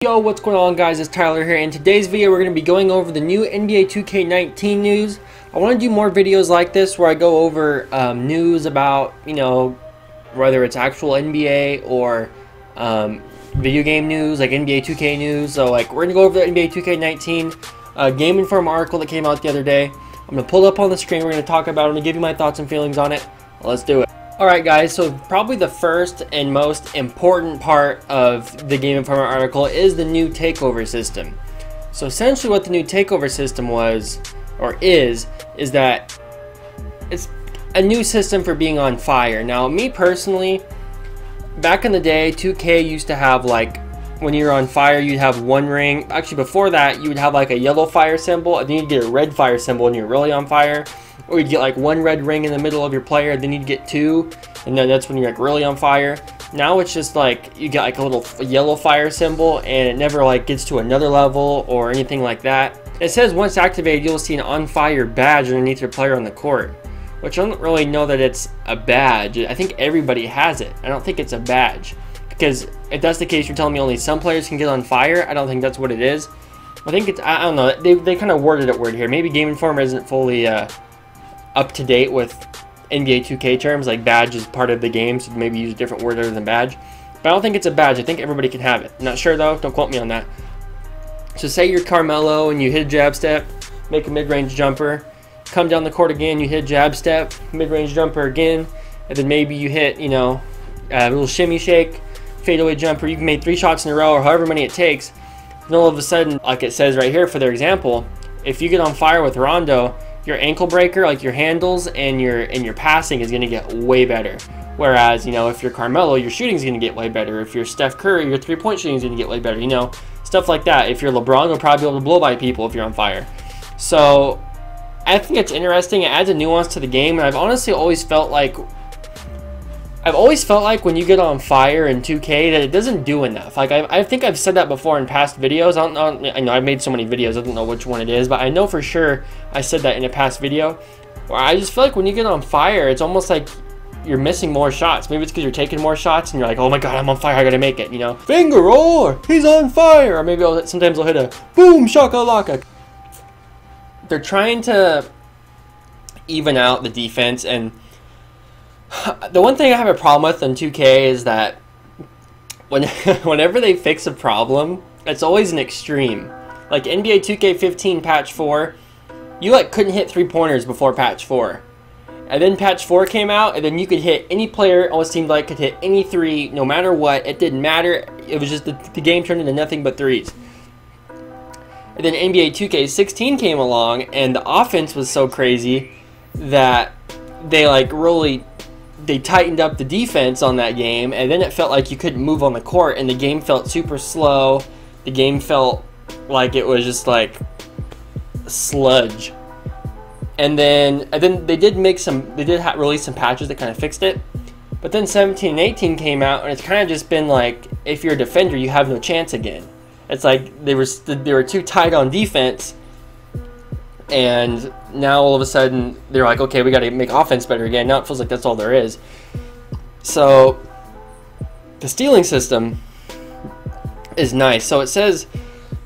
Yo, what's going on, guys? It's Tyler here. In today's video, we're going to be going over the new NBA 2K19 news. I want to do more videos like this where I go over news about, whether it's actual NBA or video game news, like NBA 2K news. So, we're going to go over the NBA 2K19 Game Informer article that came out the other day. I'm going to pull it up on the screen. We're going to talk about it. I'm going to give you my thoughts and feelings on it. Let's do it. Alright guys, so probably the first and most important part of the Game Informer article is the new Takeover system. So essentially what the new Takeover system is that it's a new system for being on fire. Now me personally, back in the day, 2K used to have when you're on fire you'd have one ring. Actually before that you would have a yellow fire symbol, and then you'd get a red fire symbol when you're really on fire. Or you'd get one red ring in the middle of your player, then you'd get two, and then that's when you're really on fire. Now it's just you get a little yellow fire symbol, and it never gets to another level or anything like that. It says once activated you'll see an on fire badge underneath your player on the court, which I don't really know that it's a badge. I think everybody has it. I don't think it's a badge, because if that's the case, you're telling me only some players can get on fire. I don't think that's what it is. I think it's, I don't know, they kind of worded it weird here. Maybe Game Informer isn't fully up to date with NBA 2K terms, like badge is part of the game, so maybe use a different word other than badge. But I don't think it's a badge. I think everybody can have it. I'm not sure though, don't quote me on that. So say you're Carmelo and you hit a jab step, make a mid-range jumper, come down the court again, you hit jab step, mid-range jumper again, and then maybe you hit, a little shimmy shake, fadeaway jumper. You can make 3 shots in a row or however many it takes. And all of a sudden, like it says right here for their example, if you get on fire with Rondo, your ankle breaker, your handles and your passing is going to get way better. Whereas, if you're Carmelo, your shooting is going to get way better. If you're Steph Curry, your three-point shooting is going to get way better. Stuff like that. If you're LeBron, you'll probably be able to blow by people if you're on fire. So I think it's interesting. It adds a nuance to the game, and I've honestly always felt like when you get on fire in 2K that it doesn't do enough. I think I've said that before in past videos. I know I've made so many videos, I don't know which one it is, but I know for sure I said that in a past video, where I just feel like when you get on fire, it's almost like you're missing more shots. Maybe it's because you're taking more shots and you're like, oh my god, I'm on fire, I gotta make it, Finger roll, he's on fire. Or maybe sometimes I'll hit a boom shakalaka. They're trying to even out the defense, and the one thing I have a problem with in 2K is that whenever they fix a problem, it's always an extreme. Like NBA 2K15 patch 4, you couldn't hit 3-pointers before patch 4. And then patch 4 came out, and then you could hit any player, almost seemed like could hit any 3 no matter what. It didn't matter. It was just the game turned into nothing but 3s. And then NBA 2K16 came along, and the offense was so crazy that they they tightened up the defense on that game, and then it felt like you couldn't move on the court, and the game felt super slow. The game felt like it was just sludge. And then they did release some patches that kind of fixed it. But then 17 and 18 came out, and it's kind of just been if you're a defender, you have no chance again. It's like they were too tight on defense, and now all of a sudden they're like, okay, we got to make offense better again. Now it feels like that's all there is. So the stealing system is nice. So it says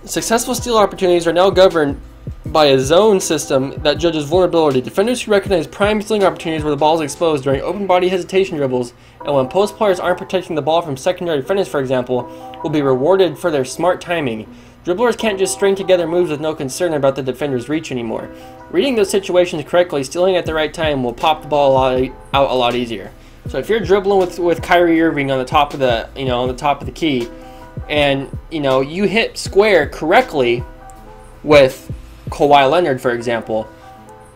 successful steal opportunities are now governed by a zone system that judges vulnerability. Defenders who recognize prime stealing opportunities where the ball is exposed during open body hesitation dribbles, and when post players aren't protecting the ball from secondary defenders, for example, will be rewarded for their smart timing. Dribblers can't just string together moves with no concern about the defender's reach anymore. Reading those situations correctly, stealing at the right time will pop the ball out a lot easier. So if you're dribbling with Kyrie Irving on the top of the key, and you hit square correctly with Kawhi Leonard, for example,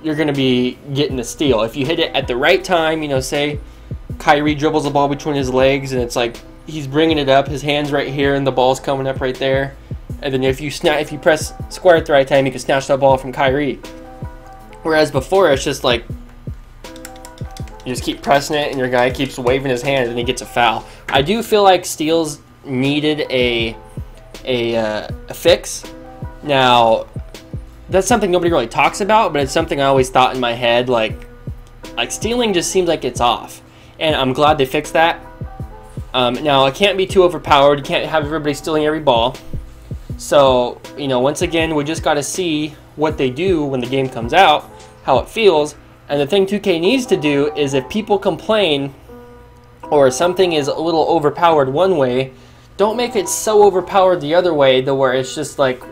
you're going to be getting the steal. If you hit it at the right time, say Kyrie dribbles the ball between his legs, and it's he's bringing it up, his hand's right here, and the ball's coming up right there. And then if you press square at the right time, you can snatch that ball from Kyrie. Whereas before, it's just you just keep pressing it, and your guy keeps waving his hand, and he gets a foul. I do feel like steals needed a fix. Now, that's something nobody really talks about, but it's something I always thought in my head. Stealing just seems like it's off, and I'm glad they fixed that. Now, it can't be too overpowered. You can't have everybody stealing every ball. So, you know, once again, we just got to see what they do when the game comes out, how it feels. And the thing 2K needs to do is, if people complain or something is a little overpowered one way, don't make it so overpowered the other way to where it's just like,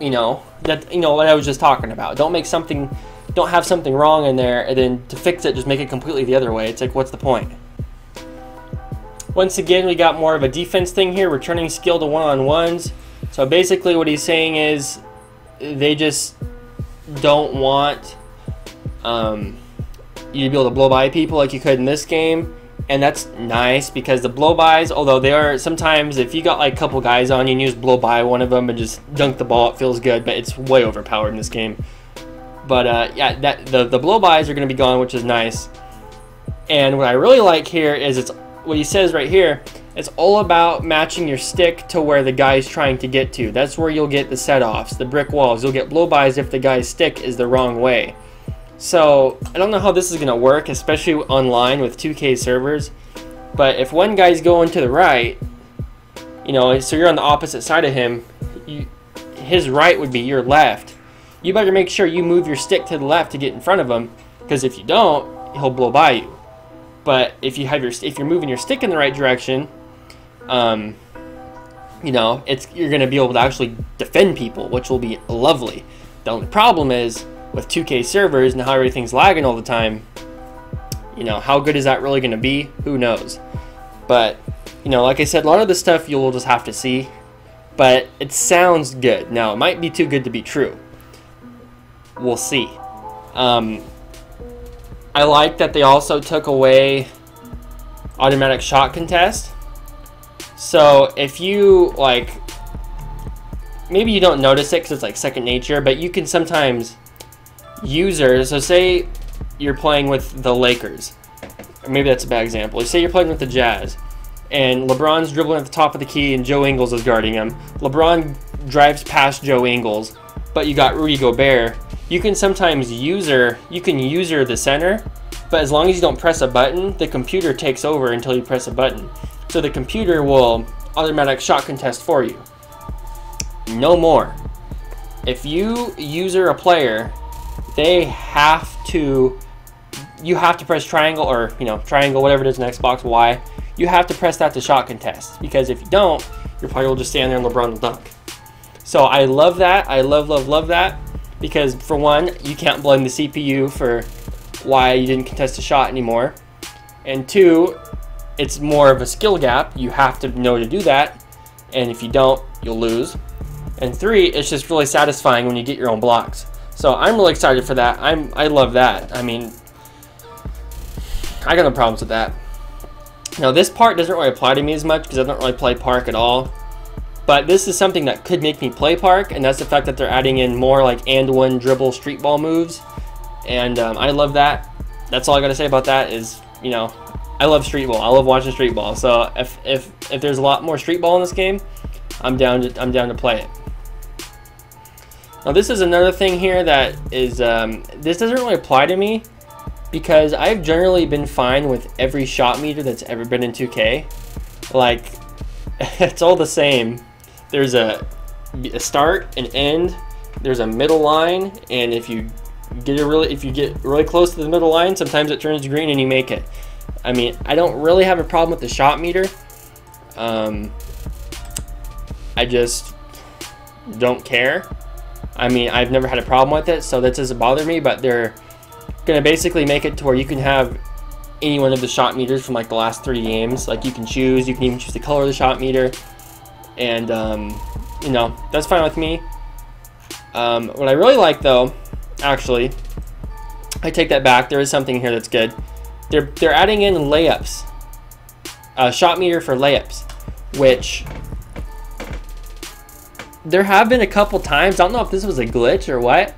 you know, that, you know, what I was just talking about. Don't have something wrong in there, and then to fix it, just make it completely the other way. It's like, what's the point? Once again, we got more of a defense thing here, returning skill to one-on-ones. So basically what he's saying is they just don't want you to be able to blow by people like you could in this game. And that's nice, because the blow-bys, although they are sometimes, if you got like a couple guys on you and you just blow by one of them and just dunk the ball, it feels good, but it's way overpowered in this game. But yeah, the blow-bys are going to be gone, which is nice. And what I really like here is it's what he says right here. It's all about matching your stick to where the guy's trying to get to. That's where you'll get the set-offs, the brick walls. You'll get blow-bys if the guy's stick is the wrong way. So I don't know how this is going to work, especially online with 2K servers. But if one guy's going to the right, you know, so you're on the opposite side of him, his right would be your left. You better make sure you move your stick to the left to get in front of him, because if you don't, he'll blow by you. But if you're moving your stick in the right direction, you know, you're going to be able to actually defend people, which will be lovely. The only problem is with 2K servers and how everything's lagging all the time, you know, how good is that really going to be? Who knows? But, you know, like I said, a lot of this stuff you'll just have to see, but it sounds good. Now, it might be too good to be true. We'll see. I like that they also took away automatic shot contest. So if you, like, maybe you don't notice it because it's like second nature, but you can sometimes users, so say you're playing with the Lakers, or maybe that's a bad example. Say you're playing with the Jazz, and LeBron's dribbling at the top of the key and Joe Ingles is guarding him. LeBron drives past Joe Ingles, but you got Rudy Gobert. You can sometimes user the center, but as long as you don't press a button, the computer takes over until you press a button. So the computer will automatic shot contest for you. No more. If you user a player, you have to press triangle, or, you know, triangle, whatever it is in Xbox, Y. You have to press that to shot contest, because if you don't, your player will just stand there and LeBron will dunk. So I love that. I love that, because for one, you can't blame the CPU for why you didn't contest a shot anymore, and two, it's more of a skill gap. You have to know to do that, and if you don't, you'll lose. And three, it's just really satisfying when you get your own blocks. So I'm really excited for that. I love that. I mean, I got no problems with that. Now this part doesn't really apply to me as much because I don't really play Park at all. But this is something that could make me play Park, and that's the fact that they're adding in more like and-one dribble street ball moves. And I love that. That's all I gotta say about that is, you know, I love street ball. I love watching street ball. So if there's a lot more street ball in this game, I'm down to play it. Now this is another thing here that is, this doesn't really apply to me because I've generally been fine with every shot meter that's ever been in 2K. Like, it's all the same. There's a start, an end, there's a middle line, and if you get really close to the middle line, sometimes it turns green and you make it. I mean, I don't really have a problem with the shot meter. I just don't care. I mean, I've never had a problem with it, so that doesn't bother me, but they're gonna basically make it to where you can have any one of the shot meters from like the last 3 games. Like, you can even choose the color of the shot meter, and you know, that's fine with me. What I really like, though, actually, I take that back. There is something here that's good. They're adding in layups, shot meter for layups, which there have been a couple times. I don't know if this was a glitch or what,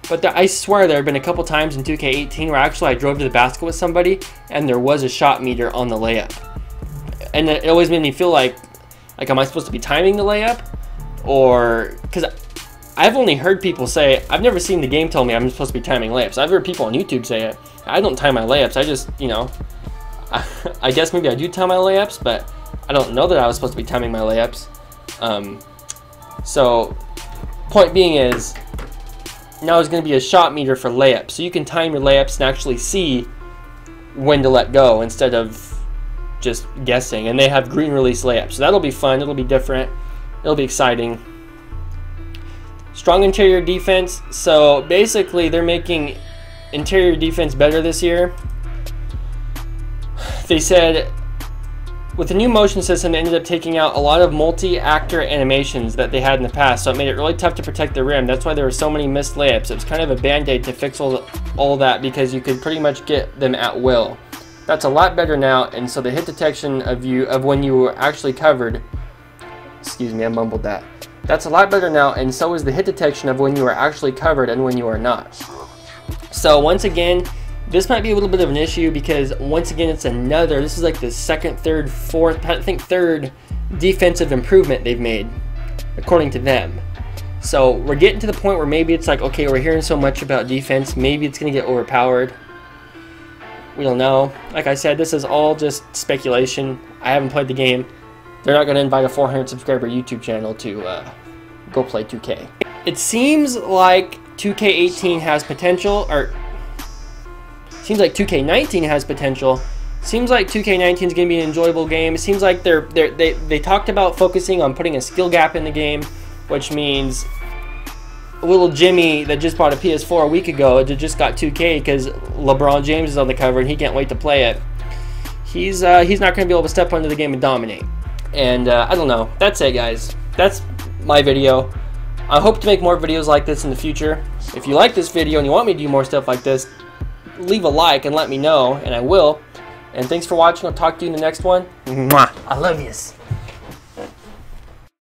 but I swear there have been a couple times in 2K18 where actually I drove to the basket with somebody and there was a shot meter on the layup, and it always made me feel like am I supposed to be timing the layup? Or because I've only heard people say, I've never seen the game tell me I'm supposed to be timing layups. I've heard people on YouTube say it. I don't time my layups. I just, you know, I guess maybe I do time my layups, but I don't know that I was supposed to be timing my layups. So point being is, now there's going to be a shot meter for layups, so you can time your layups and actually see when to let go instead of just guessing. And they have green release layups, so that'll be fun. It'll be different. It'll be exciting. Strong interior defense. So basically they're making interior defense better this year. They said with the new motion system, they ended up taking out a lot of multi-actor animations that they had in the past, so it made it really tough to protect the rim. That's why there were so many missed layups. It was kind of a band-aid to fix all that, because you could pretty much get them at will. That's a lot better now, and so the hit detection of when you were actually covered, excuse me, I mumbled that. That's a lot better now, and so is the hit detection of when you are actually covered and when you are not. So once again, this might be a little bit of an issue, because once again, this is like the second, third, fourth, I think third defensive improvement they've made, according to them. So we're getting to the point where maybe it's like, okay, we're hearing so much about defense, maybe it's going to get overpowered. We don't know. Like I said, this is all just speculation. I haven't played the game. They're not going to invite a 400 subscriber YouTube channel to go play 2K. It seems like 2K18 has potential, or seems like 2K19 has potential. Seems like 2K19 is going to be an enjoyable game. It seems like they talked about focusing on putting a skill gap in the game, which means little Jimmy that just bought a PS4 a week ago just got 2K because LeBron James is on the cover and he can't wait to play it. He's not going to be able to step onto the game and dominate. And I don't know. That's it, guys. That's my video. I hope to make more videos like this in the future. If you like this video and you want me to do more stuff like this, leave a like and let me know, and I will. And thanks for watching. I'll talk to you in the next one. Mwah. I love yous.